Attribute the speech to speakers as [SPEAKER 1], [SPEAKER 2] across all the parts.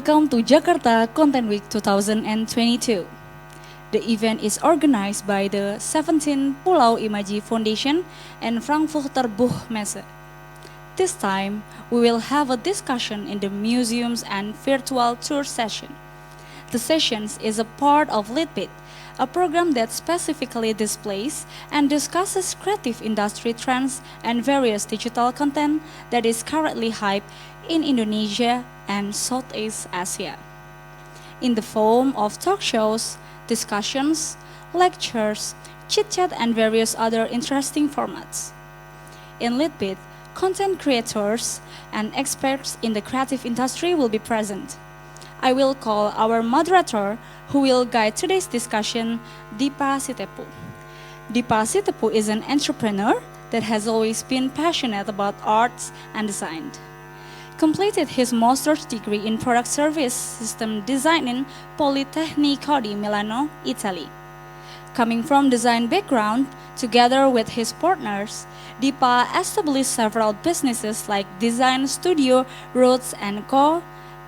[SPEAKER 1] Welcome to Jakarta Content Week 2022. The event is organized by the 17 Pulau Imaji Foundation and Frankfurter Buchmesse. This time, we will have a discussion in the museums and virtual tour session. The sessions is a part of LitBeat, a program that specifically displays and discusses creative industry trends and various digital content that is currently hype in Indonesia and Southeast Asia. In the form of talk shows, discussions, lectures, chit-chat and various other interesting formats. In LitBeat, content creators and experts in the creative industry will be present. I will call our moderator who will guide today's discussion, Dipa Sitepu. Dipa Sitepu is an entrepreneur that has always been passionate about arts and design. Completed his master's degree in product service system design in Politecnico di Milano, Italy. Coming from design background, together with his partners, Dipa established several businesses like Design Studio, Roots & Co.,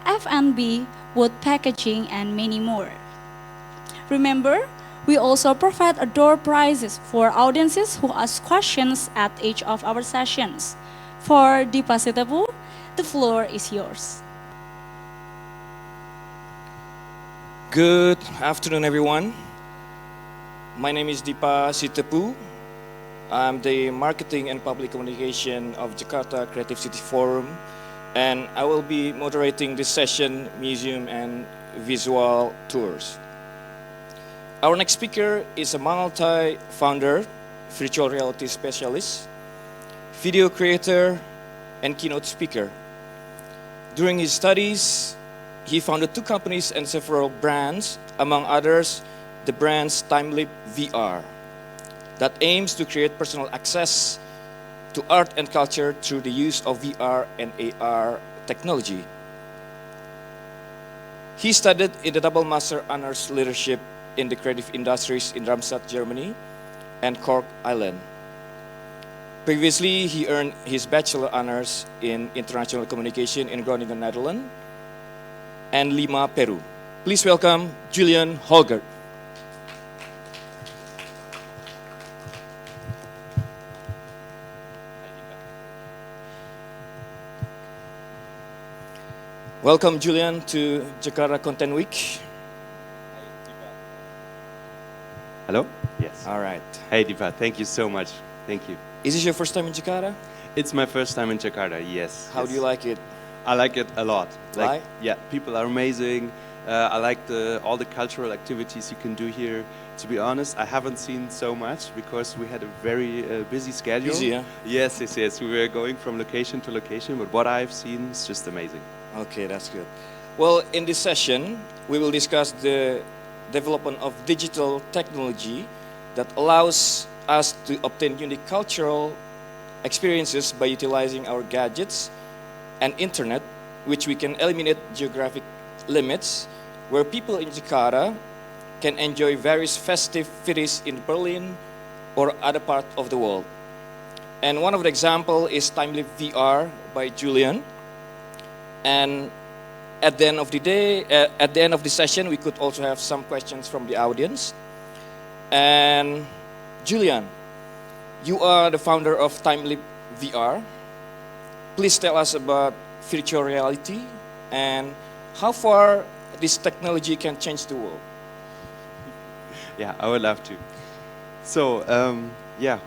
[SPEAKER 1] F&B, wood packaging, and many more. Remember, we also provide a door prizes for audiences who ask questions at each of our sessions. For Dipa Sitepu, the floor is yours.
[SPEAKER 2] Good afternoon, everyone. My name is Dipa Sitepu. I'm the Marketing and Public Communication of Jakarta Creative City Forum, and I will be moderating this session, Museum and Visual Tours. Our next speaker is a multi-founder, virtual reality specialist, video creator, and keynote speaker. During his studies, he founded 2 companies and several brands, among others, the brands TimeLeap VR, that aims to create personal access to art and culture through the use of VR and AR technology. He studied in the double master honors leadership in the creative industries in Darmstadt, Germany, and Cork, Ireland. Previously, he earned his bachelor honors in international communication in Groningen, Netherlands, and Lima, Peru. Please welcome Julian Hölgert. Welcome, Julian, to Jakarta Content Week.
[SPEAKER 3] Hello? Yes.
[SPEAKER 2] All right.
[SPEAKER 3] Hey, Dipa, thank you so much. Thank you.
[SPEAKER 2] Is this your first time in Jakarta?
[SPEAKER 3] It's my first time in Jakarta, yes.
[SPEAKER 2] How do you like it?
[SPEAKER 3] I like it a lot.
[SPEAKER 2] Why?
[SPEAKER 3] Yeah, people are amazing. I like all the cultural activities you can do here. To be honest, I haven't seen so much because we had a very busy schedule.
[SPEAKER 2] Busy, yeah?
[SPEAKER 3] Yes. We were going from location to location, but what I've seen is just amazing.
[SPEAKER 2] Okay, that's good. Well, in this session, we will discuss the development of digital technology that allows us to obtain unique cultural experiences by utilizing our gadgets and internet, which we can eliminate geographic limits, where people in Jakarta can enjoy various festivities in Berlin or other parts of the world. And one of the examples is TimeLeap VR by Julian. And at the end of the day, at the end of the session, we could also have some questions from the audience. And Julian, you are the founder of TimeLeap VR. Please tell us about virtual reality and how far this technology can change the world.
[SPEAKER 3] Yeah, I would love to. So,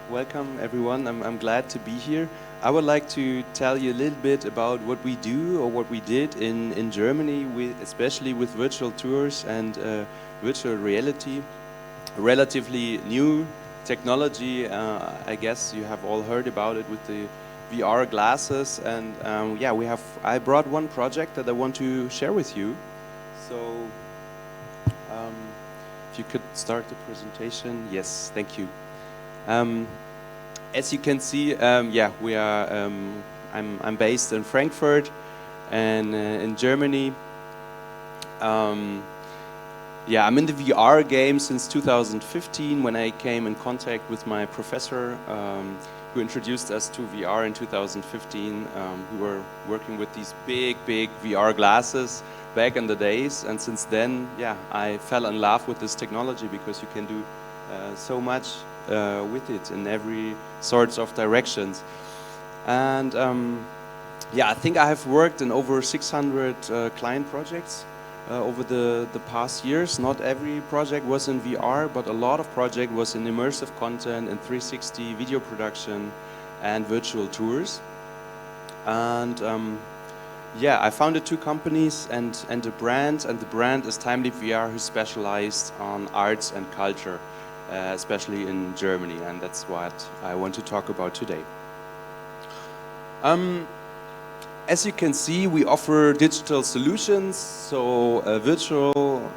[SPEAKER 3] welcome everyone. I'm glad to be here. I would like to tell you a little bit about what we do or what we did in Germany, especially with virtual tours and virtual reality. Relatively new technology. I guess you have all heard about it with the VR glasses. And I brought one project that I want to share with you. So, if you could start the presentation. Yes, thank you. As you can see, we are. I'm based in Frankfurt, and in Germany. I'm in the VR game since 2015 when I came in contact with my professor, who introduced us to VR in 2015. We were working with these big VR glasses back in the days, and since then, yeah, I fell in love with this technology because you can do so much with it in every sorts of directions. And yeah, I think I have worked in over 600 client projects over the past years. Not every project was in VR, but a lot of project was in immersive content, in 360 video production and virtual tours. And yeah, I founded 2 companies and a brand, and the brand is Timely VR, who specialized on arts and culture, especially in Germany, and that's what I want to talk about today. As you can see, we offer digital solutions, so virtual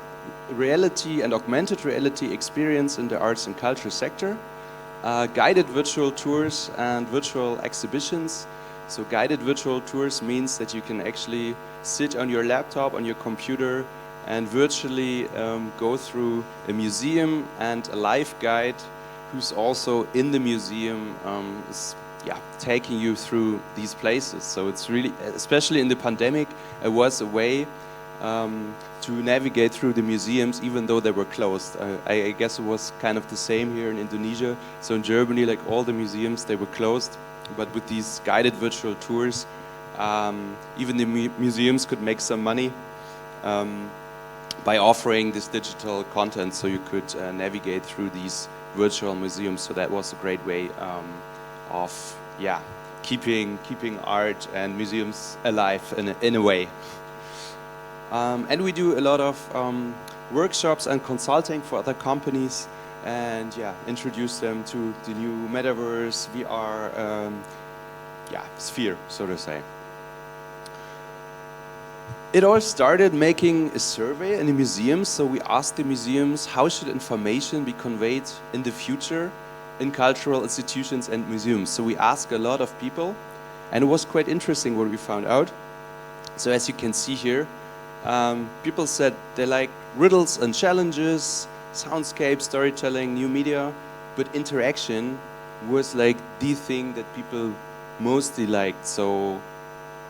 [SPEAKER 3] reality and augmented reality experience in the arts and culture sector, guided virtual tours and virtual exhibitions. So guided virtual tours means that you can actually sit on your laptop, on your computer, and virtually go through a museum, and a live guide who's also in the museum is taking you through these places. So it's really, especially in the pandemic, it was a way to navigate through the museums even though they were closed. I guess it was kind of the same here in Indonesia. So in Germany, like all the museums, they were closed. But with these guided virtual tours, even the museums could make some money by offering this digital content, so you could navigate through these virtual museums. So that was a great way of keeping art and museums alive in a way. And we do a lot of workshops and consulting for other companies, and introduce them to the new metaverse VR sphere, so to say. It all started making a survey in the museums. So we asked the museums, how should information be conveyed in the future in cultural institutions and museums? So we asked a lot of people, and it was quite interesting what we found out. So as you can see here, people said they like riddles and challenges, soundscape, storytelling, new media, but interaction was like the thing that people mostly liked. So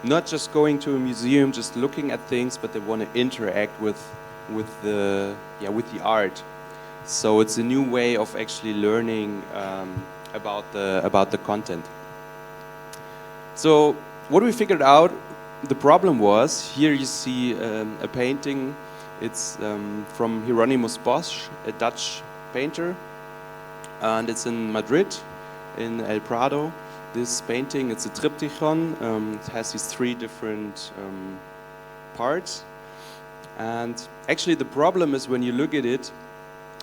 [SPEAKER 3] not just going to a museum, just looking at things, but they want to interact with the art. So it's a new way of actually learning about the content. So what we figured out, the problem was, here you see a painting. It's from Hieronymus Bosch, a Dutch painter, and it's in Madrid, in El Prado. This painting, it's a triptychon. It has these 3 different parts. And actually the problem is, when you look at it,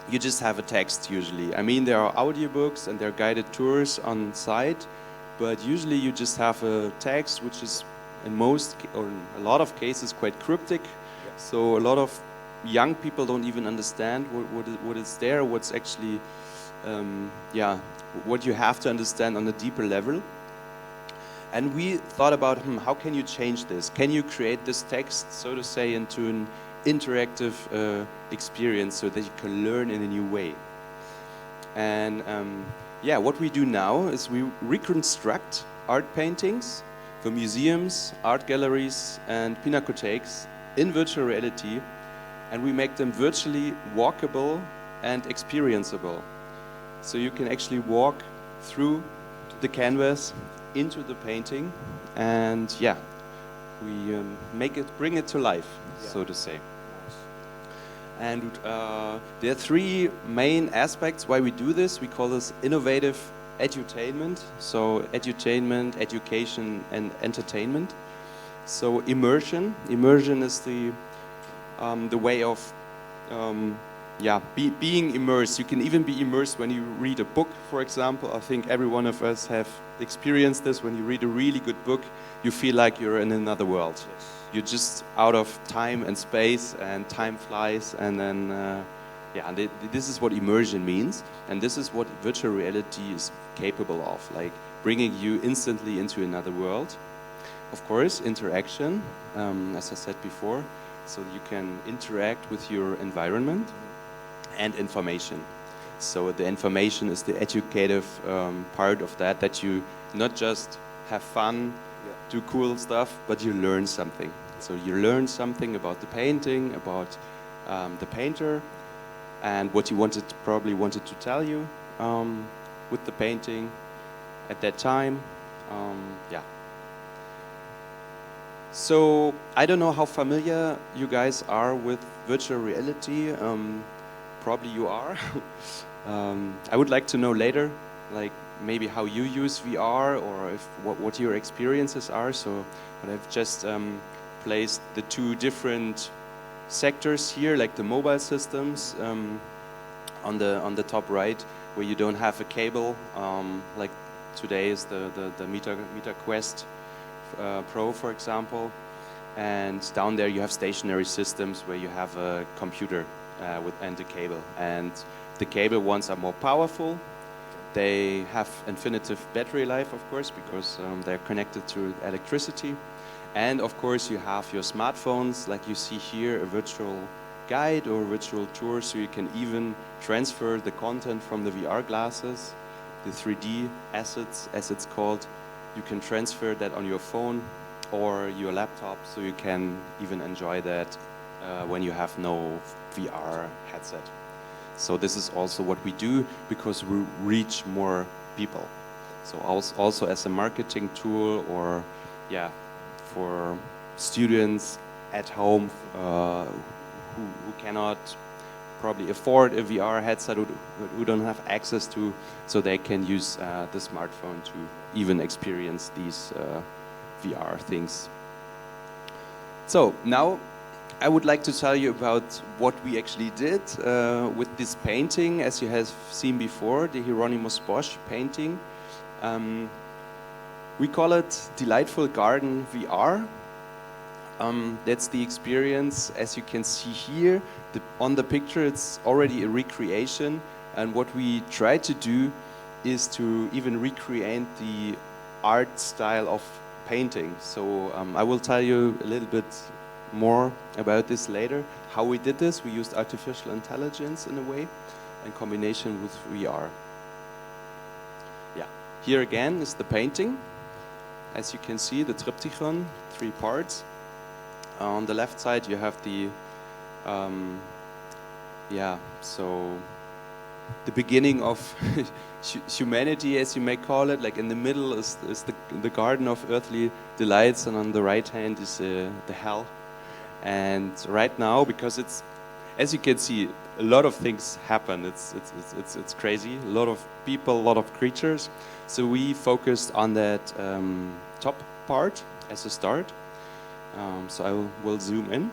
[SPEAKER 3] you just have a text usually. I mean, there are audiobooks and there are guided tours on site, but usually you just have a text which is in most or in a lot of cases quite cryptic. So a lot of young people don't even understand what is there, what's actually what you have to understand on a deeper level. And we thought about, how can you change this? Can you create this text, so to say, into an interactive experience so that you can learn in a new way? And what we do now is we reconstruct art paintings for museums, art galleries, and pinacotheques in virtual reality, and we make them virtually walkable and experienceable. So you can actually walk through the canvas into the painting, and we bring it to life, so to say. And there are 3 main aspects why we do this. We call this innovative edutainment. So edutainment, education, and entertainment. So immersion. Immersion is the way of being immersed. You can even be immersed when you read a book, for example. I think every one of us have experienced this. When you read a really good book, you feel like you're in another world. Yes. You're just out of time and space, and time flies. And then, this is what immersion means. And this is what virtual reality is capable of, like bringing you instantly into another world. Of course, interaction, as I said before, so you can interact with your environment, and information. So the information is the educative part of that, that you not just have fun, do cool stuff, but you learn something. So you learn something about the painting, about the painter, and what you probably wanted to tell you with the painting at that time. Yeah. So I don't know how familiar you guys are with virtual reality. Probably you are. I would like to know later, like maybe how you use VR or if what your experiences are. So, but I've just placed the two different sectors here, like the mobile systems on the top right, where you don't have a cable, like today is the Meta Quest Pro, for example, and down there you have stationary systems where you have a computer and a cable, and the cable ones are more powerful. They have infinitive battery life, of course, because they're connected to electricity. And of course you have your smartphones, like you see here, a virtual guide or virtual tour, so you can even transfer the content from the VR glasses, the 3D assets, as it's called. You can transfer that on your phone or your laptop, so you can even enjoy that when you have no VR headset. So this is also what we do, because we reach more people. So also as a marketing tool, or yeah, for students at home who cannot probably afford a VR headset, who don't have access to, so they can use the smartphone to even experience these VR things. So now I would like to tell you about what we actually did with this painting. As you have seen before, the Hieronymus Bosch painting. We call it Delightful Garden VR. That's the experience. As you can see here, on the picture, it's already a recreation. And what we try to do is to even recreate the art style of painting. So I will tell you a little bit more about this later. How we did this, we used artificial intelligence in a way, in combination with VR. Yeah, here again is the painting. As you can see, the triptychon, 3 parts. On the left side you have the, so the beginning of humanity, as you may call it. Like in the middle is the garden of earthly delights, and on the right hand is the hell. And right now, because it's, as you can see, a lot of things happen. It's crazy. A lot of people, a lot of creatures. So we focused on that top part as a start. So I will zoom in.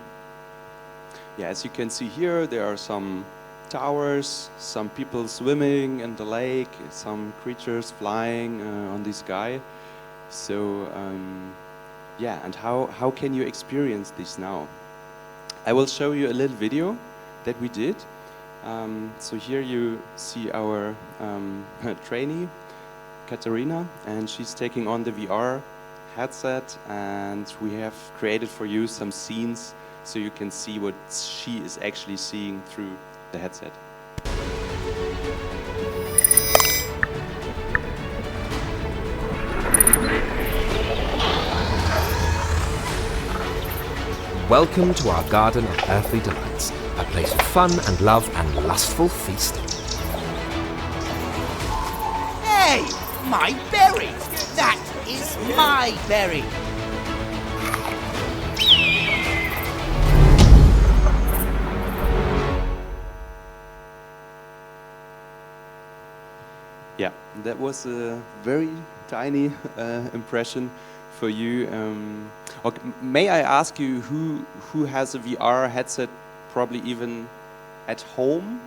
[SPEAKER 3] Yeah, as you can see here, there are some towers, some people swimming in the lake, some creatures flying on the sky. So yeah, and how can you experience this now? I will show you a little video that we did. So here you see our trainee, Katarina, and she's taking on the VR headset, and we have created for you some scenes so you can see what she is actually seeing through the headset.
[SPEAKER 4] Welcome to our garden of earthly delights, a place of fun and love and lustful feasting.
[SPEAKER 5] Hey, my berry! That is my berry!
[SPEAKER 3] Yeah, that was a very tiny impression for you. Okay, may I ask you who has a VR headset, probably even at home?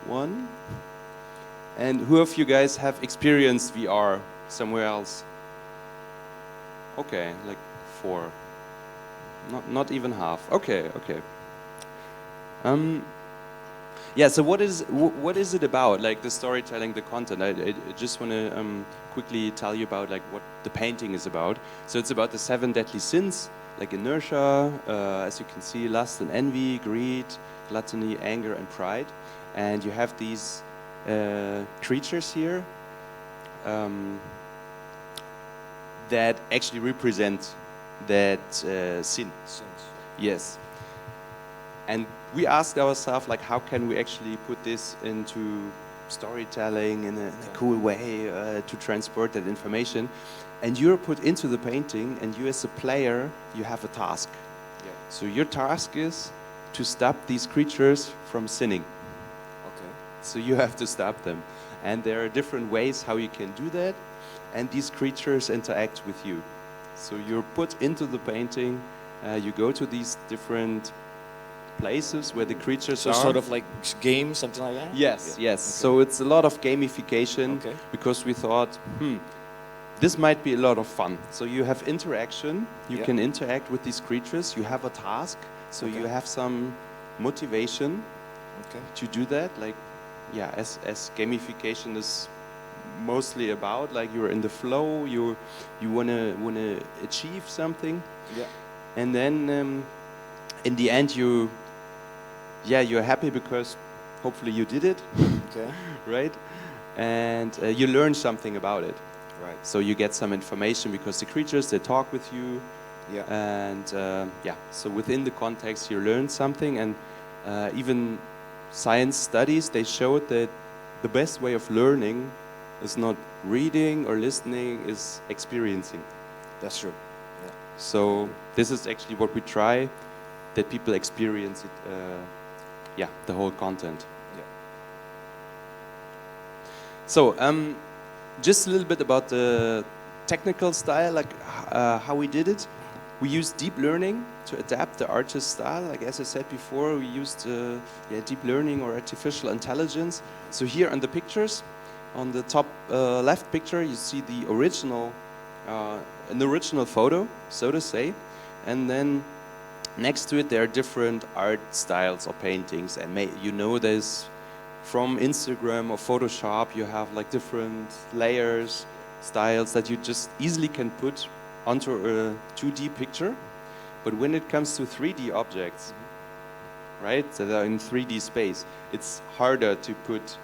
[SPEAKER 3] One? And who of you guys have experienced VR somewhere else? Okay, like 4. Not even half. Okay, okay. Yeah, so what is it about, like the storytelling, the content? I just want to quickly tell you about like what the painting is about. So it's about the 7 deadly sins, like inertia, as you can see, lust and envy, greed, gluttony, anger, and pride. And you have these creatures here that actually represent that sin.
[SPEAKER 2] Sins.
[SPEAKER 3] Yes. And we asked ourselves, like, how can we actually put this into storytelling in a cool way to transport that information? And you're put into the painting, and you as a player, you have a task.
[SPEAKER 2] Yeah.
[SPEAKER 3] So your task is to stop these creatures from sinning.
[SPEAKER 2] Okay.
[SPEAKER 3] So you have to stop them. And there are different ways how you can do that. And these creatures interact with you. So you're put into the painting, you go to these different places where the creatures
[SPEAKER 2] So
[SPEAKER 3] are.
[SPEAKER 2] sort of like game, something like that?
[SPEAKER 3] Yes,
[SPEAKER 2] Yeah.
[SPEAKER 3] yes.
[SPEAKER 2] Okay.
[SPEAKER 3] So it's a lot of gamification
[SPEAKER 2] Okay.
[SPEAKER 3] because we thought, this might be a lot of fun. So you have interaction, you
[SPEAKER 2] Yeah.
[SPEAKER 3] can interact with these creatures, you have a task, so
[SPEAKER 2] Okay.
[SPEAKER 3] you have some motivation
[SPEAKER 2] Okay.
[SPEAKER 3] to do that. Like, yeah, as gamification is mostly about, like you're in the flow, you wanna achieve something,
[SPEAKER 2] Yeah.
[SPEAKER 3] and then in the end you're happy because hopefully you did it,
[SPEAKER 2] Okay.
[SPEAKER 3] right? And you learn something about it.
[SPEAKER 2] Right.
[SPEAKER 3] So you get some information because the creatures, they talk with you,
[SPEAKER 2] Yeah.
[SPEAKER 3] and so within the context you learn something. And even science studies, they showed that the best way of learning is not reading or listening, is experiencing.
[SPEAKER 2] That's true. Yeah.
[SPEAKER 3] So this is actually what we try, that people experience it, the whole content.
[SPEAKER 2] Yeah.
[SPEAKER 3] So just a little bit about the technical style, like how we did it. We used deep learning to adapt the artist's style. Like as I said before, we used deep learning or artificial intelligence. So here on the pictures, on the top left picture, you see the original, an original photo, so to say, and then next to it there are different art styles or paintings, and there's from Instagram or Photoshop, you have like different layers, styles that you just easily can put onto a 2D picture. But when it comes to 3D objects, right, that are in 3D space, it's harder to put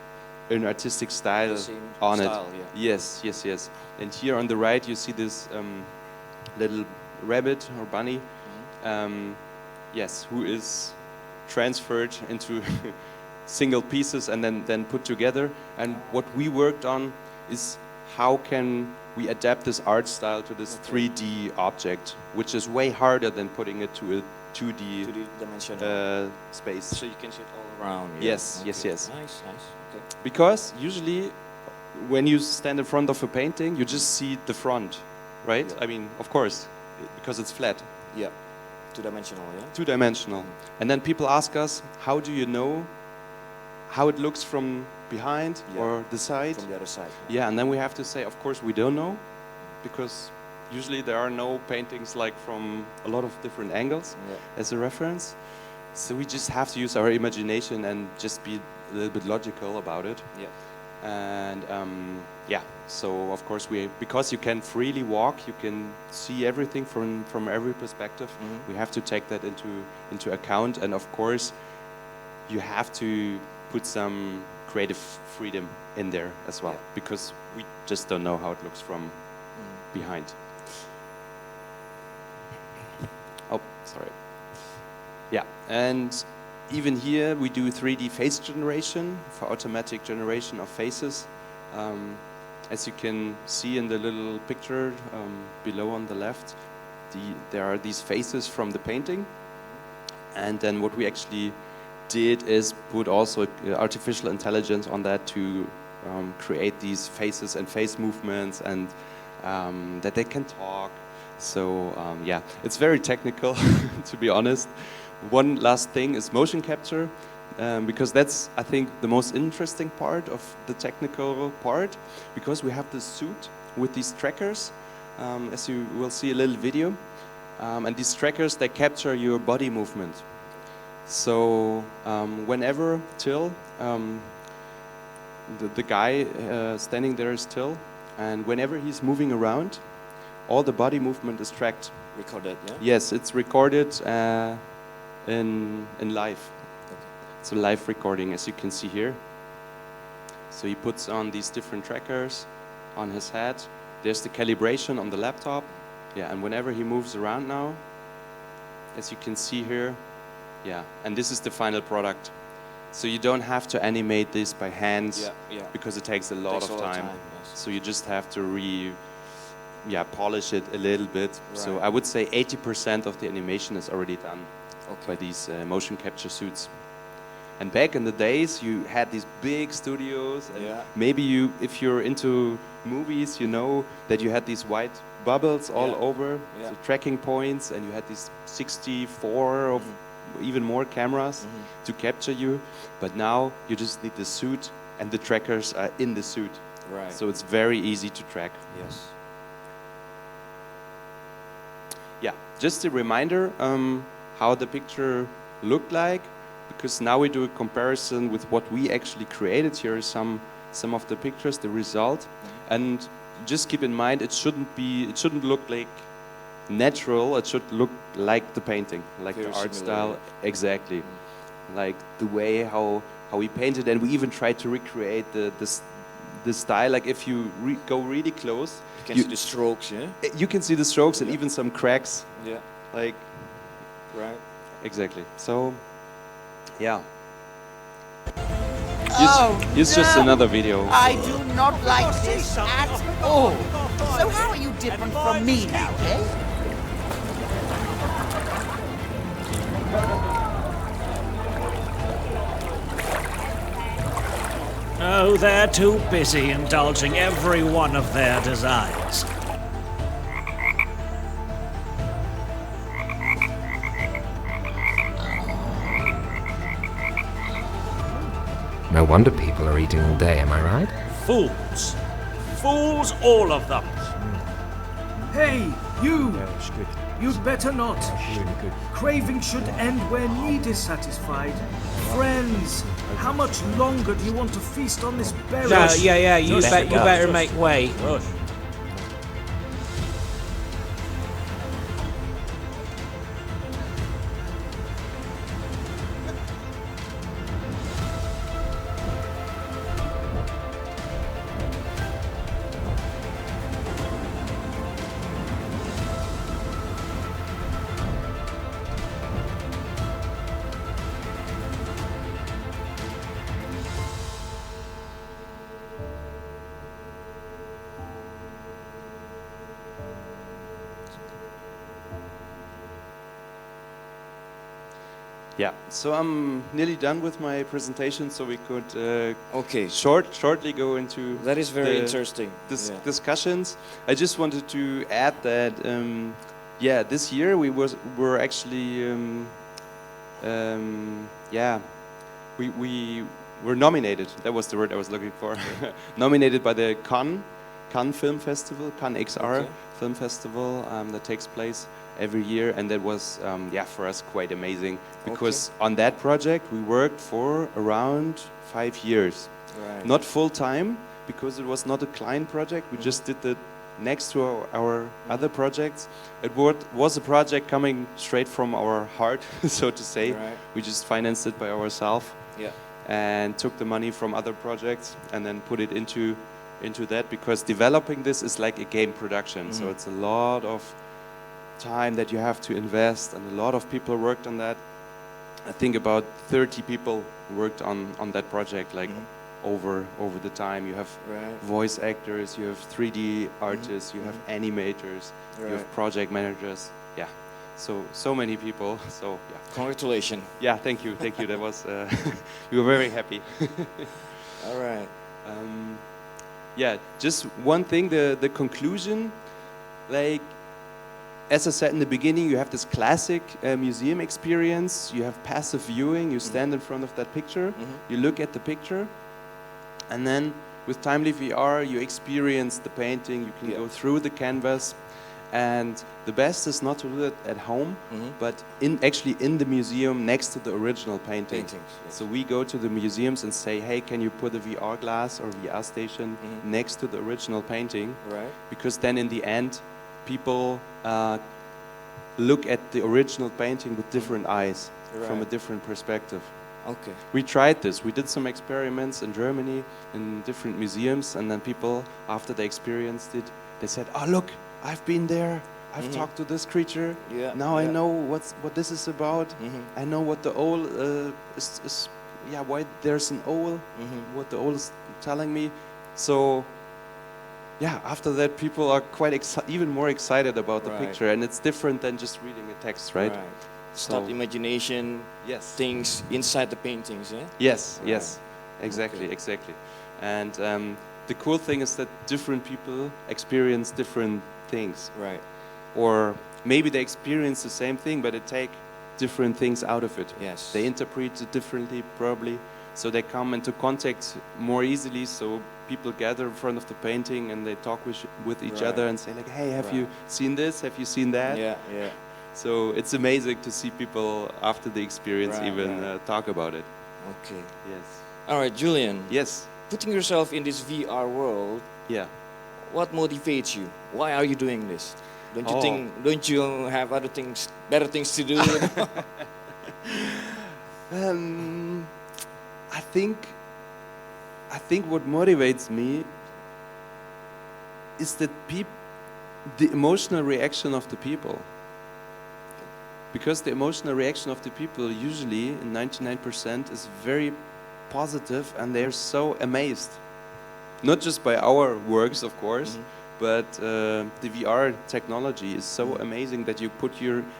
[SPEAKER 3] an artistic style
[SPEAKER 2] The same
[SPEAKER 3] on
[SPEAKER 2] style,
[SPEAKER 3] it.
[SPEAKER 2] yeah.
[SPEAKER 3] Yes. And here on the right, you see this little rabbit or bunny, who is transferred into single pieces and then put together. And what we worked on is how can we adapt this art style to this 3D object, which is way harder than putting it to a 2D
[SPEAKER 2] 2D dimensional.
[SPEAKER 3] space.
[SPEAKER 2] So you can see it all around. Yeah.
[SPEAKER 3] Yes.
[SPEAKER 2] Nice. Okay.
[SPEAKER 3] Because usually when you stand in front of a painting, you just see the front, right?
[SPEAKER 2] Yeah.
[SPEAKER 3] I mean, of course, because it's flat.
[SPEAKER 2] Yeah. Two-dimensional, yeah?
[SPEAKER 3] Two-dimensional. And then people ask us, how do you know how it looks from behind or the side?
[SPEAKER 2] From the other side.
[SPEAKER 3] Yeah, and then we have to say, of course, we don't know, because usually there are no paintings like from a lot of different angles as a reference. So we just have to use our imagination and just be a little bit logical about it.
[SPEAKER 2] Yeah.
[SPEAKER 3] And so of course because you can freely walk, you can see everything from every perspective. We have to take that into account, and of course you have to put some creative freedom in there as well, because we just don't know how it looks from behind. Oh, sorry. Yeah, and even here we do 3D face generation for automatic generation of faces. As you can see in the little picture below on the left, there are these faces from the painting. And then what we actually did is put also artificial intelligence on that to create these faces and face movements, and that they can talk. So it's very technical, to be honest. One last thing is motion capture, because that's, I think, the most interesting part of the technical part, because we have this suit with these trackers, as you will see a little video, and these trackers, they capture your body movement. So whenever Till, the guy standing there is Till, and whenever he's moving around, all the body movement is tracked.
[SPEAKER 2] Recorded, yeah?
[SPEAKER 3] Yes, it's recorded in live. It's a live recording, as you can see here. So he puts on these different trackers on his head. There's the calibration on the laptop. Yeah, and whenever he moves around now, as you can see here, yeah, and this is the final product. So you don't have to animate this by hand because it takes a lot of time.
[SPEAKER 2] Yes.
[SPEAKER 3] So you just have to polish it a little bit. Right. So I would say 80% of the animation is already done by these motion capture suits. And back in the days, you had these big studios. And maybe if you're into movies, you know that you had these white bubbles all over, so tracking points, and you had these 64 or even more cameras to capture you. But now you just need the suit, and the trackers are in the suit.
[SPEAKER 2] Right.
[SPEAKER 3] So it's very easy to track.
[SPEAKER 2] Yes.
[SPEAKER 3] Yeah, just a reminder how the picture looked like, because now we do a comparison with what we actually created. Here are some of the pictures, the result, and just keep in mind it shouldn't look like natural. It should look like the painting, like
[SPEAKER 2] very
[SPEAKER 3] the art
[SPEAKER 2] similar,
[SPEAKER 3] style, exactly, like the way how we painted, and we even tried to recreate the style. Like if you go really close,
[SPEAKER 2] you can see the strokes, yeah.
[SPEAKER 3] You can see the strokes and even some cracks.
[SPEAKER 2] Yeah.
[SPEAKER 3] Like.
[SPEAKER 2] Right.
[SPEAKER 3] Exactly. So. Yeah.
[SPEAKER 5] It's
[SPEAKER 3] just another video.
[SPEAKER 5] I do not like this at all. So how are you different from me now, eh?
[SPEAKER 6] Oh, they're too busy indulging every one of their desires.
[SPEAKER 4] No wonder people are eating all day, am I right?
[SPEAKER 6] Fools. Fools, all of them.
[SPEAKER 7] Hey, you! You'd better not. Craving should end where need is satisfied. Friends, how much longer do you want to feast on this berry?
[SPEAKER 6] You better make way.
[SPEAKER 3] Yeah, so I'm nearly done with my presentation, so we could
[SPEAKER 2] Okay.
[SPEAKER 3] shortly go into
[SPEAKER 2] That is very
[SPEAKER 3] the
[SPEAKER 2] interesting.
[SPEAKER 3] discussions. I just wanted to add that this year we were actually we were nominated. That was the word I was looking for. Nominated by the Cannes Film Festival, Cannes XR Film Festival that takes place every year, and that was for us quite amazing, because on that project we worked for around 5 years.
[SPEAKER 2] Right.
[SPEAKER 3] Not full time, because it was not a client project. We just did that next to our other projects. It was a project coming straight from our heart, so to say.
[SPEAKER 2] Right.
[SPEAKER 3] We just financed it by ourselves.
[SPEAKER 2] Yeah.
[SPEAKER 3] And took the money from other projects and then put it into that, because developing this is like a game production. So it's a lot of time that you have to invest, and a lot of people worked on that. I think about 30 people worked on that project, like over the time. You have voice actors, you have 3D artists, you have animators, you have project managers. Yeah, so many people. So yeah.
[SPEAKER 2] Congratulations.
[SPEAKER 3] Yeah, thank you. That was we were very happy.
[SPEAKER 2] All right.
[SPEAKER 3] Just one thing. The conclusion, like, as I said in the beginning, you have this classic museum experience. You have passive viewing. You stand in front of that picture. You look at the picture, and then with Timely VR, you experience the painting. You can go through the canvas. And the best is not to do it at home, but actually in the museum next to the original paintings. Yes. So we go to the museums and say, hey, can you put a VR glass or VR station next to the original painting?
[SPEAKER 2] Right.
[SPEAKER 3] Because then in the end, people look at the original painting with different eyes, from a
[SPEAKER 2] Right.
[SPEAKER 3] different perspective.
[SPEAKER 2] Okay.
[SPEAKER 3] We tried this. We did some experiments in Germany in different museums, and then people, after they experienced it, they said, "Oh, look, I've been there. I've talked to this creature.
[SPEAKER 2] Yeah,
[SPEAKER 3] Now I
[SPEAKER 2] yeah.
[SPEAKER 3] know what this is about. I know what the owl is. Yeah, why there's an owl. What the owl is telling me." So, yeah, after that, people are quite even more excited about the
[SPEAKER 2] Right.
[SPEAKER 3] picture, and it's different than just reading a text, right?
[SPEAKER 2] Start
[SPEAKER 3] So-
[SPEAKER 2] imagination
[SPEAKER 3] Yes.
[SPEAKER 2] things inside the paintings, yeah?
[SPEAKER 3] Yes,
[SPEAKER 2] Right.
[SPEAKER 3] yes, exactly,
[SPEAKER 2] Okay.
[SPEAKER 3] exactly. And the cool thing is that different people experience different things,
[SPEAKER 2] Right.
[SPEAKER 3] or maybe they experience the same thing, but they take different things out of it.
[SPEAKER 2] Yes.
[SPEAKER 3] They interpret it differently, probably, so they come into contact more easily. So people gather in front of the painting and they talk with each
[SPEAKER 2] Right.
[SPEAKER 3] other and say like, "Hey, have you
[SPEAKER 2] Right.
[SPEAKER 3] seen this? Have you seen that?"
[SPEAKER 2] Yeah, yeah.
[SPEAKER 3] So it's amazing to see people after the experience
[SPEAKER 2] Right,
[SPEAKER 3] even
[SPEAKER 2] right.
[SPEAKER 3] talk about it.
[SPEAKER 2] Okay.
[SPEAKER 3] Yes.
[SPEAKER 2] All right, Julian.
[SPEAKER 3] Yes.
[SPEAKER 2] Putting yourself in this VR world,
[SPEAKER 3] Yeah.
[SPEAKER 2] what motivates you? Why are you doing this? Don't you
[SPEAKER 3] Oh.
[SPEAKER 2] think? Don't you have other things, better things to do?
[SPEAKER 3] I think what motivates me is that the emotional reaction of the people. Because the emotional reaction of the people usually, in 99%, is very positive, and they're so amazed. Not just by our works, of course, but the VR technology is so amazing that you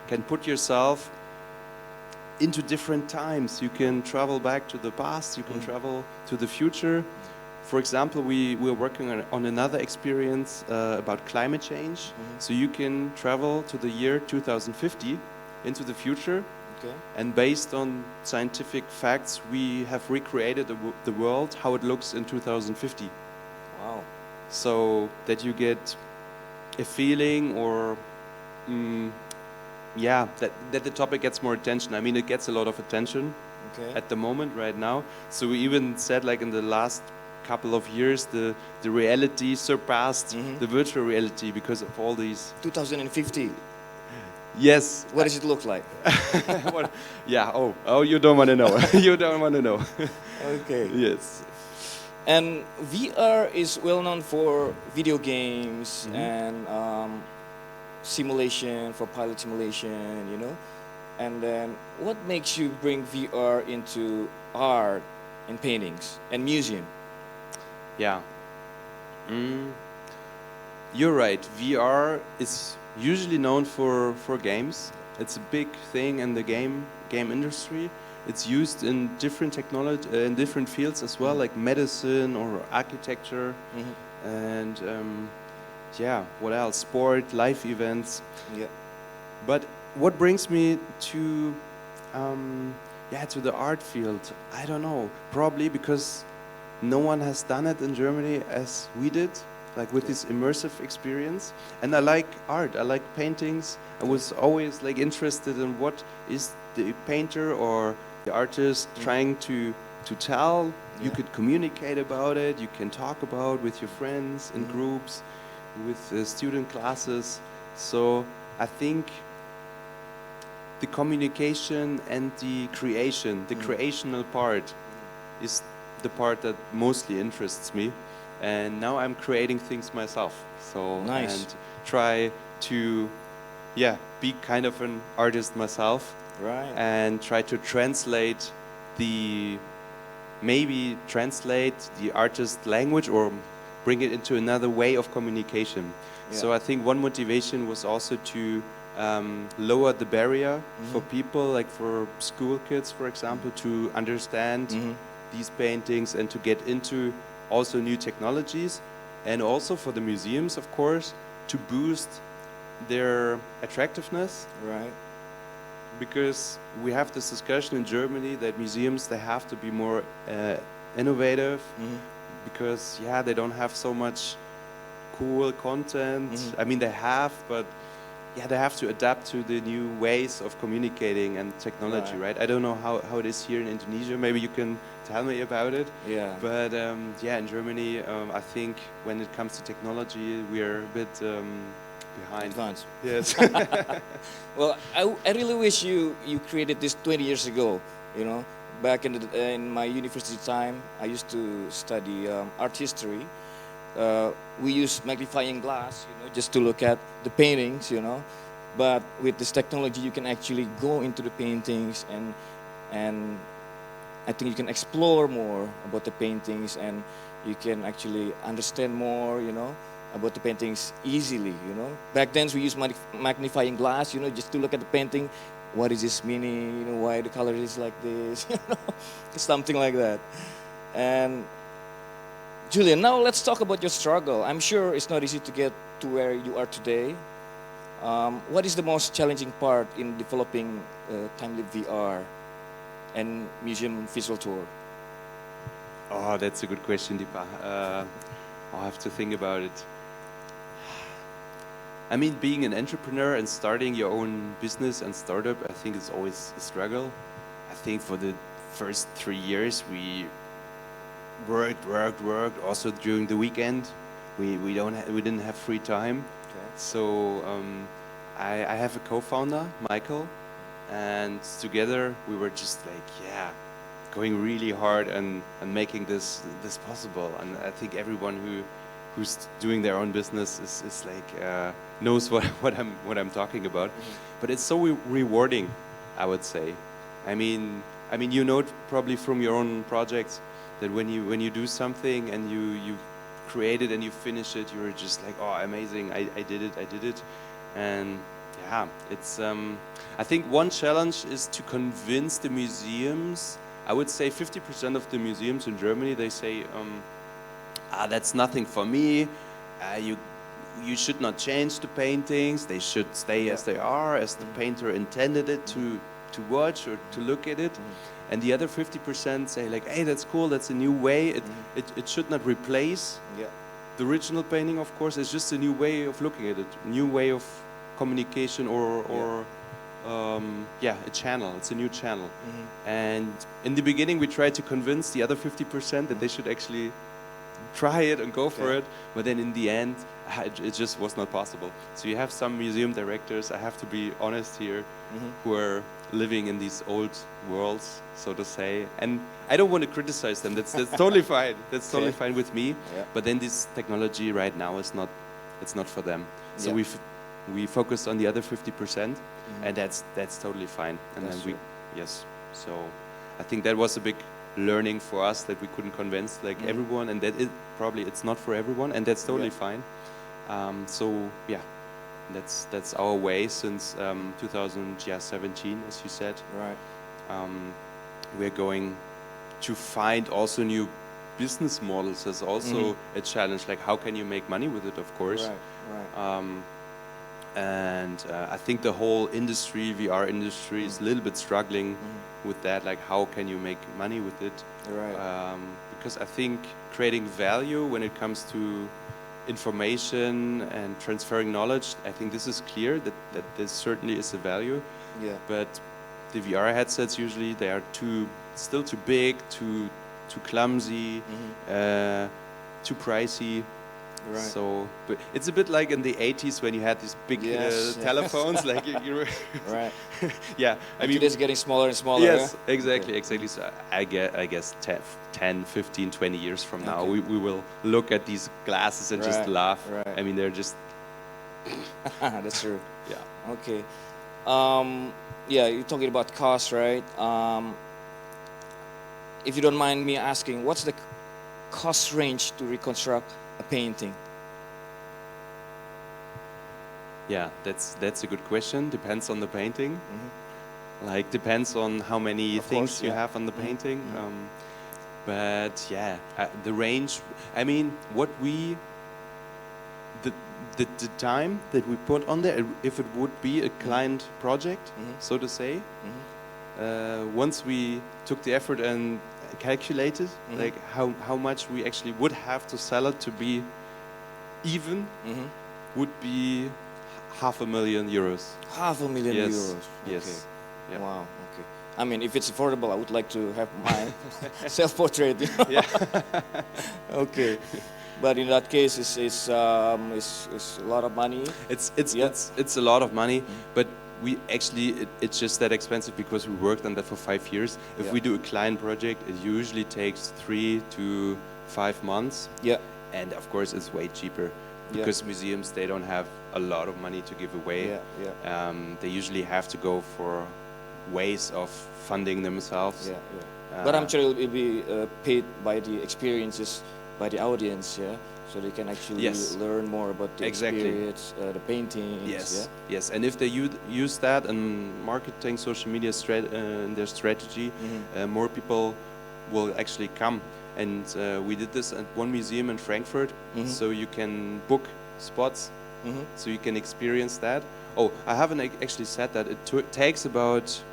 [SPEAKER 3] can put yourself into different times. You can travel back to the past, you can travel to the future. For example, we're working on another experience about climate change. So you can travel to the year 2050 into the future.
[SPEAKER 2] Okay.
[SPEAKER 3] And based on scientific facts, we have recreated the world, how it looks in 2050.
[SPEAKER 2] Wow.
[SPEAKER 3] So that you get a feeling, or that the topic gets more attention. I mean, it gets a lot of attention
[SPEAKER 2] Okay.
[SPEAKER 3] at the moment right now. So we even said, like, in the last couple of years, the reality surpassed the virtual reality because of all these.
[SPEAKER 2] 2050.
[SPEAKER 3] Yes.
[SPEAKER 2] What does it look like?
[SPEAKER 3] What? Yeah. Oh, you don't want to know. You don't want to know.
[SPEAKER 2] Okay.
[SPEAKER 3] Yes.
[SPEAKER 2] And VR is well known for video games and simulation, for pilot simulation, you know. And then, what makes you bring VR into art and paintings and museum?
[SPEAKER 3] Yeah. You're right. VR is usually known for games. It's a big thing in the game industry. It's used in different technology, in different fields as well, like medicine or architecture, and what else? Sport, life events.
[SPEAKER 2] Yeah.
[SPEAKER 3] But what brings me to the art field? I don't know. Probably because no one has done it in Germany as we did, like with this immersive experience. And I like art. I like paintings. I was always like interested in what is the painter or the artist trying to tell. You could communicate about it. You can talk about with your friends in groups, with student classes. So I think the communication and the creation, the creational part, is the part that mostly interests me. And now I'm creating things myself. So
[SPEAKER 2] Nice.
[SPEAKER 3] and try to, be kind of an artist myself.
[SPEAKER 2] Right.
[SPEAKER 3] And try to translate the artist language, or bring it into another way of communication. So I think one motivation was also to lower the barrier for people, like for school kids, for example, to understand these paintings and to get into also new technologies, and also for the museums, of course, to boost their attractiveness.
[SPEAKER 2] Right.
[SPEAKER 3] Because we have this discussion in Germany that museums, they have to be more innovative, because they don't have so much cool content. I mean, they have, but they have to adapt to the new ways of communicating and technology, right? I don't know how it is here in Indonesia. Maybe you can tell me about it.
[SPEAKER 2] Yeah.
[SPEAKER 3] But in Germany, I think when it comes to technology, we are a bit behind.
[SPEAKER 2] Advanced.
[SPEAKER 3] Yes.
[SPEAKER 2] Well, I really wish you created this 20 years ago. You know, back in my university time, I used to study art history. We use magnifying glass, just to look at the paintings, But with this technology, you can actually go into the paintings, and I think you can explore more about the paintings, and you can actually understand more, about the paintings easily, Back then, we used magnifying glass, just to look at the painting. What is this meaning? Why the color is like this? Something like that. And Julian, now let's talk about your struggle. I'm sure it's not easy to get to where you are today. What is the most challenging part in developing Time-Lip VR and museum visual tour?
[SPEAKER 3] Oh, that's a good question, Dipa. I'll have to think about it. I mean, being an entrepreneur and starting your own business and startup, I think is always a struggle. I think for the first 3 years, we worked. Also during the weekend, we didn't have free time.
[SPEAKER 2] Okay.
[SPEAKER 3] So I have a co-founder, Michael, and together we were just like, going really hard and making this possible. And I think everyone who's doing their own business is like knows what I'm talking about. But it's so rewarding, I would say. I mean, you know probably from your own projects that when you do something and you create it and you finish it, you're just like, oh, amazing! I did it, and yeah, it's. I think one challenge is to convince the museums. I would say 50% of the museums in Germany, they say, that's nothing for me. You should not change the paintings. They should stay as they are, as the painter intended it to watch or to look at it. And the other 50% say like, hey, that's cool, that's a new way. It should not replace the original painting, of course. It's just a new way of looking at it, new way of communication or a channel. It's a new channel. And in the beginning, we tried to convince the other 50% that they should actually try it and go for it. But then in the end, it just was not possible. So you have some museum directors, I have to be honest here, who are living in these old worlds, so to say. And I don't want to criticize them. That's totally fine. That's totally fine with me.
[SPEAKER 2] Yeah.
[SPEAKER 3] But then this technology right now is not, it's not for them. So we focused on the other 50%, and that's totally fine. And
[SPEAKER 2] That's
[SPEAKER 3] then
[SPEAKER 2] true.
[SPEAKER 3] So I think that was a big learning for us, that we couldn't convince like everyone, and that it's not for everyone, and that's totally fine. That's our way since 2017, as you said.
[SPEAKER 2] Right.
[SPEAKER 3] We're going to find also new business models. As also a challenge, like how can you make money with it, of course.
[SPEAKER 2] Right.
[SPEAKER 3] And I think the whole industry, VR industry, is a little bit struggling with that. Like, how can you make money with it?
[SPEAKER 2] Right.
[SPEAKER 3] Because I think creating value when it comes to information and transferring knowledge, I think this is clear that this certainly is a value.
[SPEAKER 2] Yeah.
[SPEAKER 3] But the VR headsets usually they are still too big, too clumsy, too pricey.
[SPEAKER 2] Right.
[SPEAKER 3] So, but it's a bit like in the 80s when you had these big telephones, like you
[SPEAKER 2] Right.
[SPEAKER 3] yeah. I mean,
[SPEAKER 2] it's getting smaller and smaller.
[SPEAKER 3] yes,
[SPEAKER 2] yeah?
[SPEAKER 3] exactly. So I guess 10, 15, 20 years from now, we will look at these glasses and just laugh.
[SPEAKER 2] Right.
[SPEAKER 3] I mean, they're just
[SPEAKER 2] That's true.
[SPEAKER 3] yeah.
[SPEAKER 2] Okay. You're talking about cost, right? If you don't mind me asking, what's the cost range to reconstruct a painting?
[SPEAKER 3] Yeah, that's a good question. Depends on the painting. Like, depends on how many things you have on the painting. But yeah, the range. I mean, the time that we put on there, if it would be a client project, so to say, once we took the effort and calculated like how much we actually would have to sell it to be even, would be €500,000.
[SPEAKER 2] €500,000.
[SPEAKER 3] Yes.
[SPEAKER 2] Okay.
[SPEAKER 3] Yes. Yeah.
[SPEAKER 2] Wow. Okay. I mean, if it's affordable, I would like to have my self-portrait. You know?
[SPEAKER 3] Yeah.
[SPEAKER 2] Okay, but in that case, it's a lot of money. Yeah.
[SPEAKER 3] It's a lot of money, but we actually it's just that expensive because we worked on that for 5 years. If
[SPEAKER 2] Yeah.
[SPEAKER 3] we do a client project, it usually takes 3 to 5 months.
[SPEAKER 2] Yeah.
[SPEAKER 3] And of course, it's way cheaper
[SPEAKER 2] Yeah.
[SPEAKER 3] because museums, they don't have a lot of money to give away.
[SPEAKER 2] Yeah, yeah.
[SPEAKER 3] They usually have to go for ways of funding themselves.
[SPEAKER 2] Yeah, yeah. But I'm sure it'll be paid by the experiences, by the audience, yeah? So they can actually
[SPEAKER 3] Yes.
[SPEAKER 2] learn more about the
[SPEAKER 3] Exactly.
[SPEAKER 2] experience, the paintings,
[SPEAKER 3] Yes,
[SPEAKER 2] yeah?
[SPEAKER 3] yes, and if they use that in marketing, social media, in their strategy, more people will actually come. And we did this at one museum in Frankfurt, so you can book spots, so you can experience that. Oh, I haven't actually said that. It takes about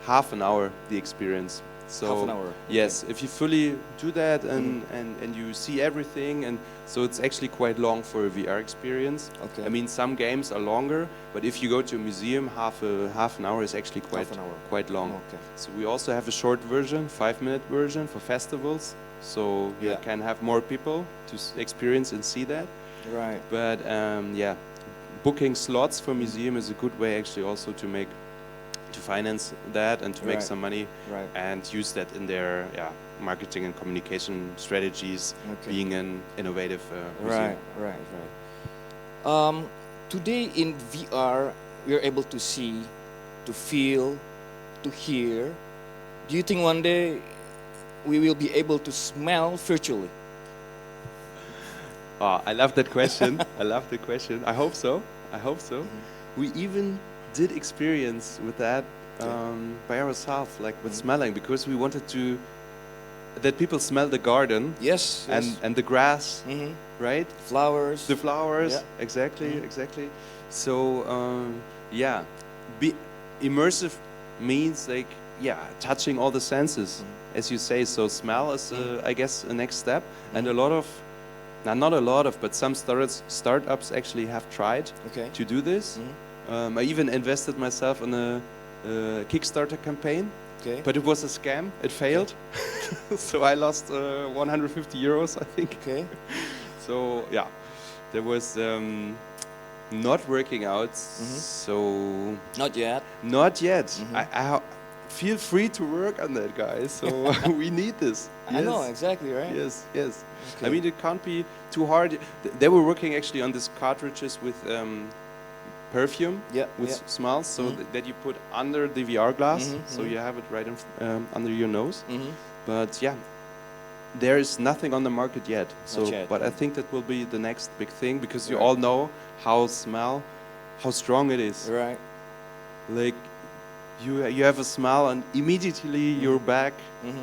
[SPEAKER 3] half an hour, the experience. So
[SPEAKER 2] Half an hour,
[SPEAKER 3] yes, if you fully do that and you see everything, and so it's actually quite long for a VR experience.
[SPEAKER 2] Okay.
[SPEAKER 3] I mean, some games are longer, but if you go to a museum, half an hour is actually quite long.
[SPEAKER 2] Okay.
[SPEAKER 3] So we also have a short version, 5-minute version for festivals, so you
[SPEAKER 2] Yeah.
[SPEAKER 3] can have more people to experience and see that.
[SPEAKER 2] Right.
[SPEAKER 3] But yeah, booking slots for museum is a good way actually also to finance that and to make
[SPEAKER 2] Right.
[SPEAKER 3] some money
[SPEAKER 2] Right.
[SPEAKER 3] and use that in their marketing and communication strategies,
[SPEAKER 2] Okay.
[SPEAKER 3] being an innovative museum.
[SPEAKER 2] Right, right, right. Today in VR, we are able to see, to feel, to hear. Do you think one day we will be able to smell virtually?
[SPEAKER 3] Oh, I love that question. I love the question. I hope so. I hope so. We even did experience with that by ourselves, like with smelling, because we wanted that people smell the garden
[SPEAKER 2] Yes.
[SPEAKER 3] and the grass, right?
[SPEAKER 2] Flowers.
[SPEAKER 3] The flowers,
[SPEAKER 2] Yeah.
[SPEAKER 3] exactly, exactly. So yeah, immersive means like touching all the senses, as you say. So smell is, I guess, a next step, and a lot of, not a lot of, but some startups actually have tried
[SPEAKER 2] Okay.
[SPEAKER 3] to do this. I even invested myself in a Kickstarter campaign.
[SPEAKER 2] Okay.
[SPEAKER 3] But it was a scam. It failed. So I lost 150 euros, I think.
[SPEAKER 2] Okay.
[SPEAKER 3] So yeah, there was not working out. So
[SPEAKER 2] Not yet.
[SPEAKER 3] not yet. I feel free to work on that, guys. So we need this.
[SPEAKER 2] I know, exactly, right?
[SPEAKER 3] Yes, yes.
[SPEAKER 2] Okay.
[SPEAKER 3] I mean, it can't be too hard. They were working actually on these cartridges with perfume,
[SPEAKER 2] Yeah,
[SPEAKER 3] with
[SPEAKER 2] yeah.
[SPEAKER 3] smells, so that you put under the VR glass, so
[SPEAKER 2] mhm.
[SPEAKER 3] you have it right under your nose.
[SPEAKER 2] Mhm.
[SPEAKER 3] But yeah, there is nothing on the market yet. So,
[SPEAKER 2] yet.
[SPEAKER 3] but I think that will be the next big thing, because you
[SPEAKER 2] Right.
[SPEAKER 3] all know how strong it is.
[SPEAKER 2] Right.
[SPEAKER 3] Like you have a smell, and immediately you're back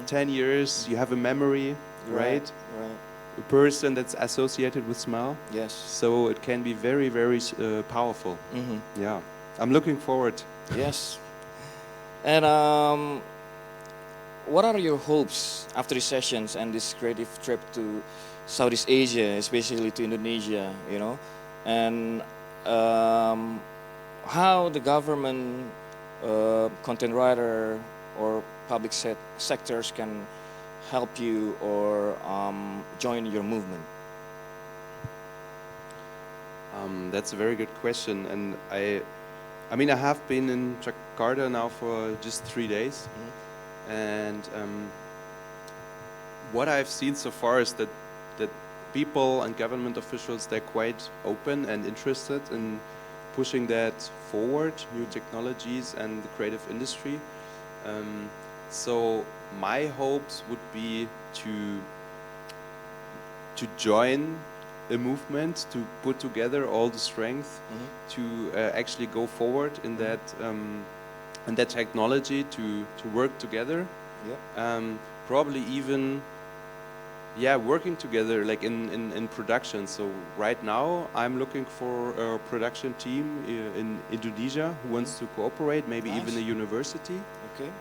[SPEAKER 3] 10 years. You have a memory, right?
[SPEAKER 2] Right.
[SPEAKER 3] A person that's associated with smell.
[SPEAKER 2] Yes.
[SPEAKER 3] So it can be very, very powerful. Yeah, I'm looking forward.
[SPEAKER 2] Yes. And what are your hopes after these sessions and this creative trip to Southeast Asia, especially to Indonesia, you know? And how the government, content writer, or public sectors can help you or join your movement?
[SPEAKER 3] That's a very good question, and I mean, I have been in Jakarta now for just 3 days, and what I've seen so far is that people and government officials, they're quite open and interested in pushing that forward, new technologies and the creative industry. So my hopes would be to join a movement, to put together all the strength to actually go forward in that technology, to work together.
[SPEAKER 2] Yeah.
[SPEAKER 3] Probably even working together, like in production. So right now I'm looking for a production team in Indonesia who wants to cooperate, maybe
[SPEAKER 2] Nice.
[SPEAKER 3] even a university.
[SPEAKER 2] Okay.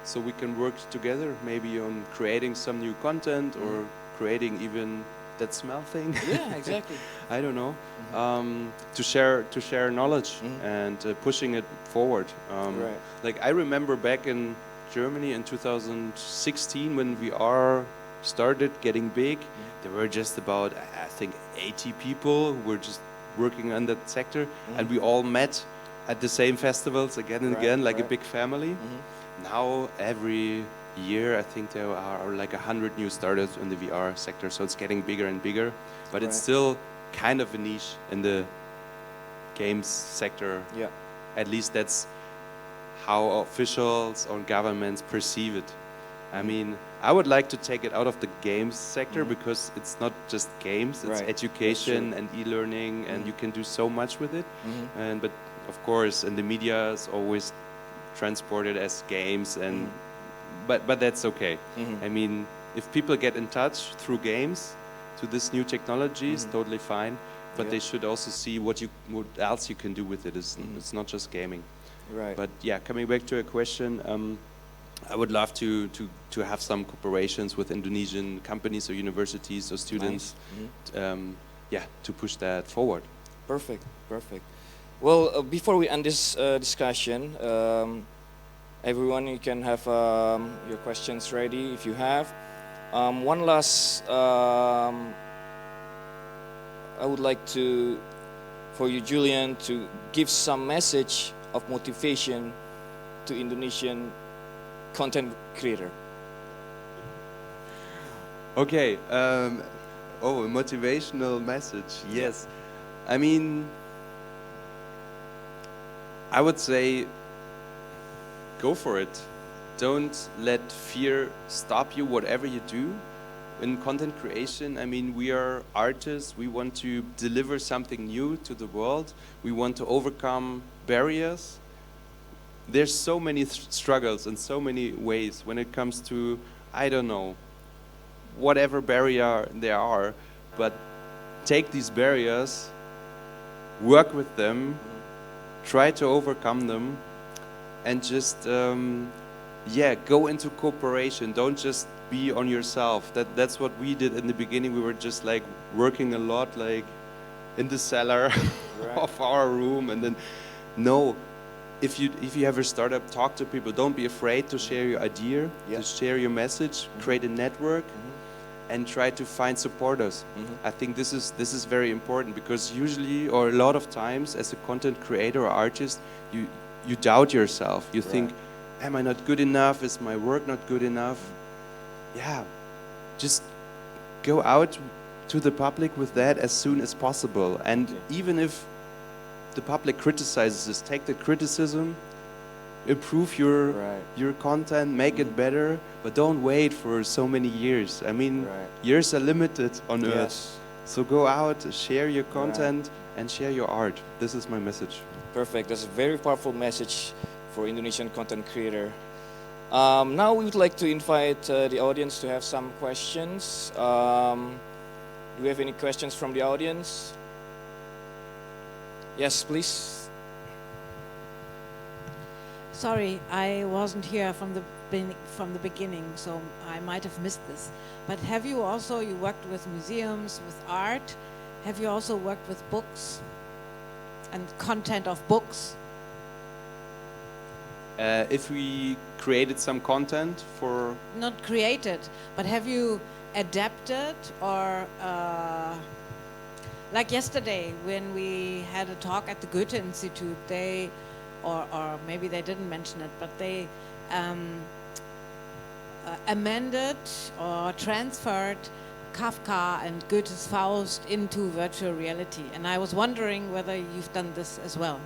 [SPEAKER 3] So we can work together, maybe on creating some new content or creating even that smell thing.
[SPEAKER 2] Yeah, exactly.
[SPEAKER 3] I don't know. To share knowledge and pushing it forward.
[SPEAKER 2] Right.
[SPEAKER 3] Like I remember back in Germany in 2016 when VR started getting big, there were just about I think 80 people who were just working on that sector, and we all met at the same festivals again and again, like a big family. Now every year I think there are like 100 new startups in the VR sector, so it's getting bigger and bigger, but it's still kind of a niche in the games sector.
[SPEAKER 2] Yeah.
[SPEAKER 3] At least that's how officials or governments perceive it. I mean, I would like to take it out of the games sector because it's not just games, it's education and e-learning, and you can do so much with it. But of course, in the media is always transported as games, and but that's okay. I mean, if people get in touch through games to this new technologies, totally fine. But they should also see what else you can do with it. It's not just gaming.
[SPEAKER 2] Right.
[SPEAKER 3] But yeah, coming back to a question, I would love to have some cooperations with Indonesian companies or universities or students, yeah, to push that forward.
[SPEAKER 2] Perfect, perfect. Well, before we end this discussion, everyone, you can have your questions ready if you have. One last, I would like for you, Julian, to give some message of motivation to Indonesian content creator.
[SPEAKER 3] Okay. A motivational message. Yes. I mean, I would say go for it. Don't let fear stop you, whatever you do. In content creation, I mean, we are artists. We want to deliver something new to the world. We want to overcome barriers. There's so many struggles in so many ways when it comes to, I don't know, whatever barrier there are, but take these barriers, work with them, try to overcome them, and just, go into cooperation. Don't just be on yourself. That's what we did in the beginning. We were just like working a lot, like in the cellar of our room, and then no. If you have a startup, talk to people. Don't be afraid to share your idea, to share your message, create a network, and try to find supporters. I think this is very important, because usually, or a lot of times, as a content creator or artist, you doubt yourself. You think, am I not good enough? Is my work not good enough? Yeah, just go out to the public with that as soon as possible. And even if the public criticizes this, take the criticism, improve your content, make it better, but don't wait for so many years. I mean, years are limited on Earth. So go out, share your content, and share your art. This is my message.
[SPEAKER 2] Perfect. That's a very powerful message for Indonesian content creator. Now we would like to invite the audience to have some questions. Do we have any questions from the audience? Yes, please.
[SPEAKER 8] Sorry, I wasn't here from the beginning, so I might have missed this. But have you also, you worked with museums, with art, have you also worked with books and content of books?
[SPEAKER 3] If we created some content for...
[SPEAKER 8] Not created, but have you adapted or... like yesterday, when we had a talk at the Goethe Institute, they, or maybe they didn't mention it, but they amended or transferred Kafka and Goethe's Faust into virtual reality. And I was wondering whether you've done this as well.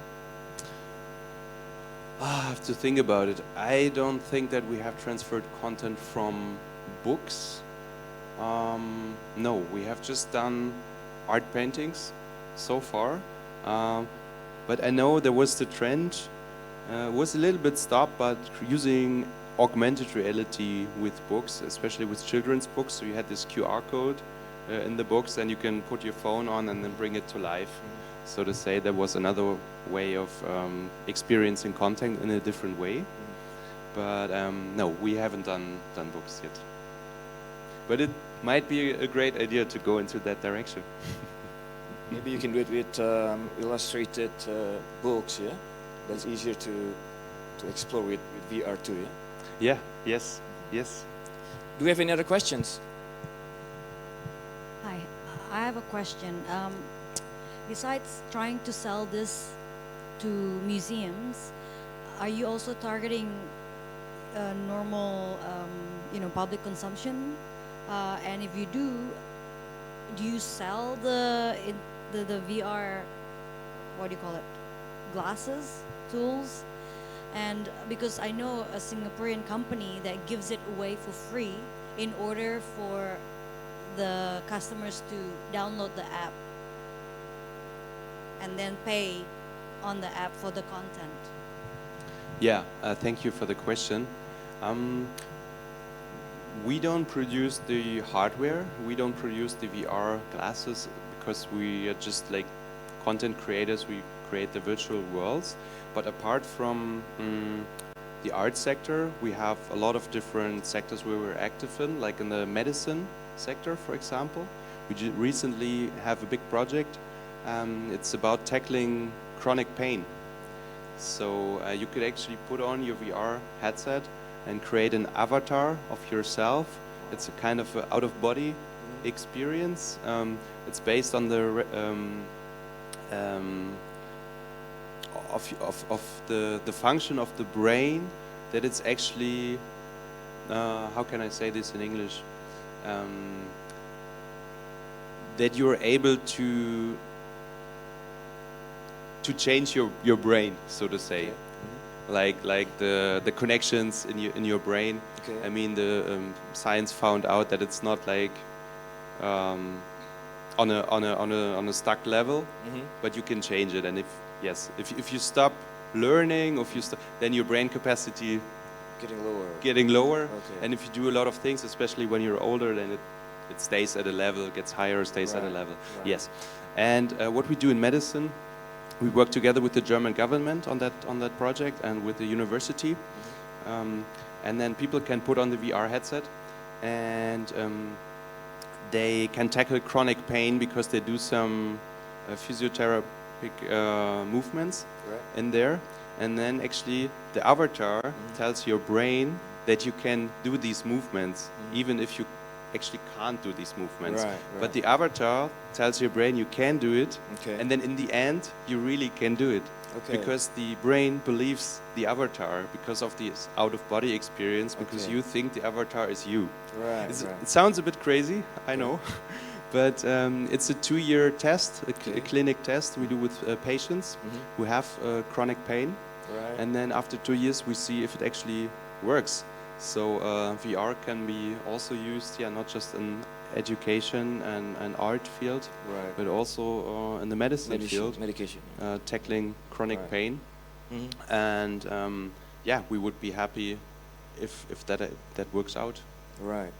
[SPEAKER 3] I have to think about it. I don't think that we have transferred content from books. No, we have just done art paintings so far. But I know there was the trend, was a little bit stopped, but using augmented reality with books, especially with children's books. So you had this QR code in the books, and you can put your phone on and then bring it to life. So to say, there was another way of experiencing content in a different way. But no, we haven't done books yet. But might be a great idea to go into that direction.
[SPEAKER 2] Maybe you can do it with illustrated books, yeah? That's easier to explore with VR too, yeah?
[SPEAKER 3] Yeah, yes, yes.
[SPEAKER 2] Do we have any other questions?
[SPEAKER 9] Hi, I have a question. Besides trying to sell this to museums, are you also targeting normal, public consumption? And if you do you sell the VR, what do you call it, glasses, tools? And because I know a Singaporean company that gives it away for free in order for the customers to download the app and then pay on the app for the content.
[SPEAKER 3] Yeah, thank you for the question. We don't produce the hardware, we don't produce the VR glasses because we are just like content creators, we create the virtual worlds. But apart from the art sector, we have a lot of different sectors where we're active in, like in the medicine sector, for example. We recently have a big project. It's about tackling chronic pain. So you could actually put on your VR headset and create an avatar of yourself. It's a kind of a out-of-body experience. It's based on the the function of the brain, that it's actually how can I say this in English? That you're able to change your brain, so to say. Okay. Like the connections in your brain. Okay. I mean, the science found out that it's not like on a stuck level, but you can change it. And if you stop learning, or if you then your brain capacity getting lower. Okay. And if you do a lot of things, especially when you're older, then it stays at a level, gets higher, stays at a level. Right. Yes. And what we do in medicine, we work together with the German government on that project and with the university. And then people can put on the VR headset and they can tackle chronic pain because they do some physiotherapeutic movements in there. And then actually the avatar tells your brain that you can do these movements even if you actually can't do these movements. Right. But the avatar tells your brain you can do it, and then in the end you really can do it. Because the brain believes the avatar because of this out-of-body experience, because you think the avatar is you. Right. It sounds a bit crazy, I know, but it's a 2-year test, a clinic test we do with patients who have chronic pain. Right. And then after 2 years we see if it actually works. So VR can be also used, not just in education and art field, but also in the medicine field, tackling chronic pain. And we would be happy if that works out. Right.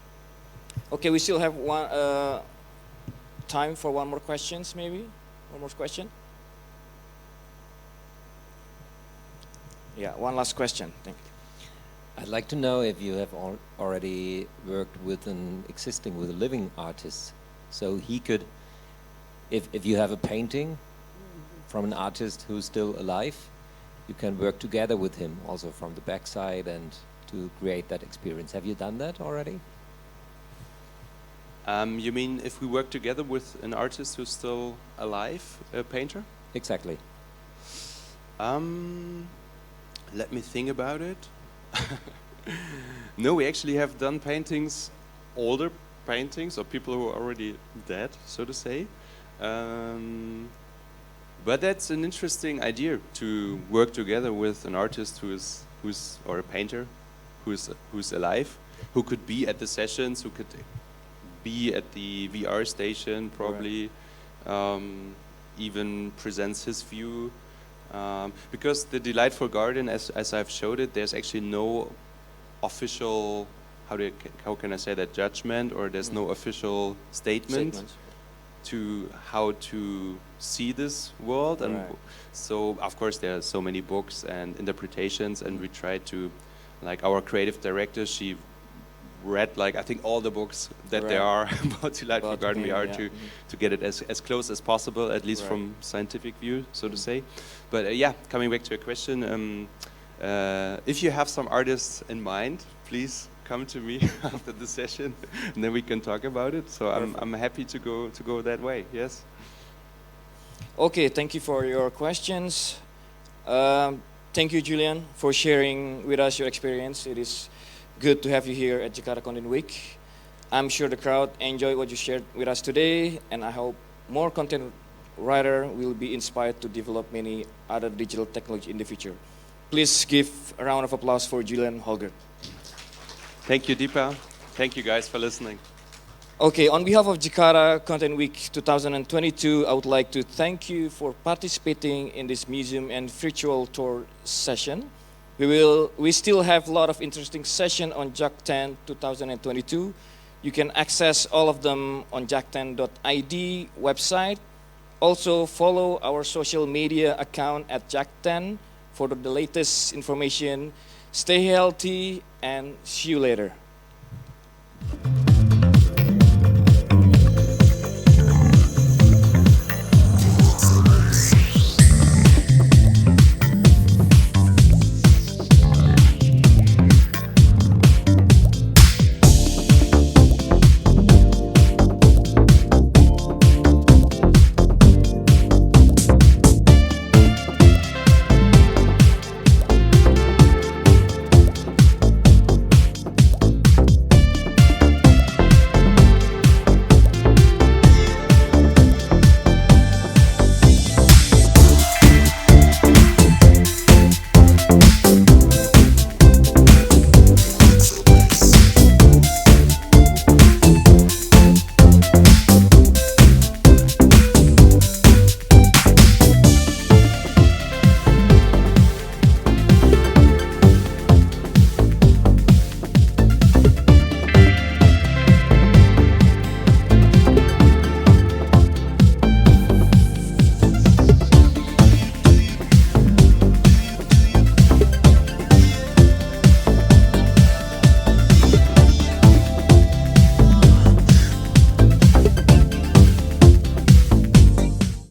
[SPEAKER 2] Okay, we still have one time for one more questions, maybe. One more question. Yeah, one last question. Thank you.
[SPEAKER 10] I'd like to know if you have already worked with with a living artist, so he could, if you have a painting from an artist who's still alive, you can work together with him also from the backside and to create that experience. Have you done that already?
[SPEAKER 3] You mean if we work together with an artist who's still alive, a painter?
[SPEAKER 10] Exactly.
[SPEAKER 3] Let me think about it. No, we actually have done paintings, older paintings, or people who are already dead, so to say. But that's an interesting idea, to work together with an artist or a painter who's alive, who could be at the sessions, who could be at the VR station, probably even presents his view. Because the Delightful Garden, as I've showed it, there's actually no official, how can I say that, judgment, or there's no official statement to how to see this world. And so of course there are so many books and interpretations, and we try to, like our creative director, she read like I think all the books that there are about delightful
[SPEAKER 2] About
[SPEAKER 3] garden
[SPEAKER 2] pain,
[SPEAKER 3] VR
[SPEAKER 2] yeah.
[SPEAKER 3] to get it as close as possible, at least from scientific view, so to say. But yeah, coming back to your question, if you have some artists in mind, please come to me after the session, and then we can talk about it. So I'm happy to go that way. Yes.
[SPEAKER 2] Okay, thank you for your questions. Thank you, Julian, for sharing with us your experience. It is good to have you here at Jakarta Content Week. I'm sure the crowd enjoyed what you shared with us today, and I hope more content writer will be inspired to develop many other digital technology in the future. Please give a round of applause for Julian Hölgert.
[SPEAKER 3] Thank you, Dipa. Thank you guys for listening.
[SPEAKER 2] Okay, on behalf of Jakarta Content Week 2022, I would like to thank you for participating in this museum and virtual tour session. We still have a lot of interesting sessions on JAC 10 2022. You can access all of them on jac10.id website. Also follow our social media account at JAC10 for the latest information. Stay healthy and see you later.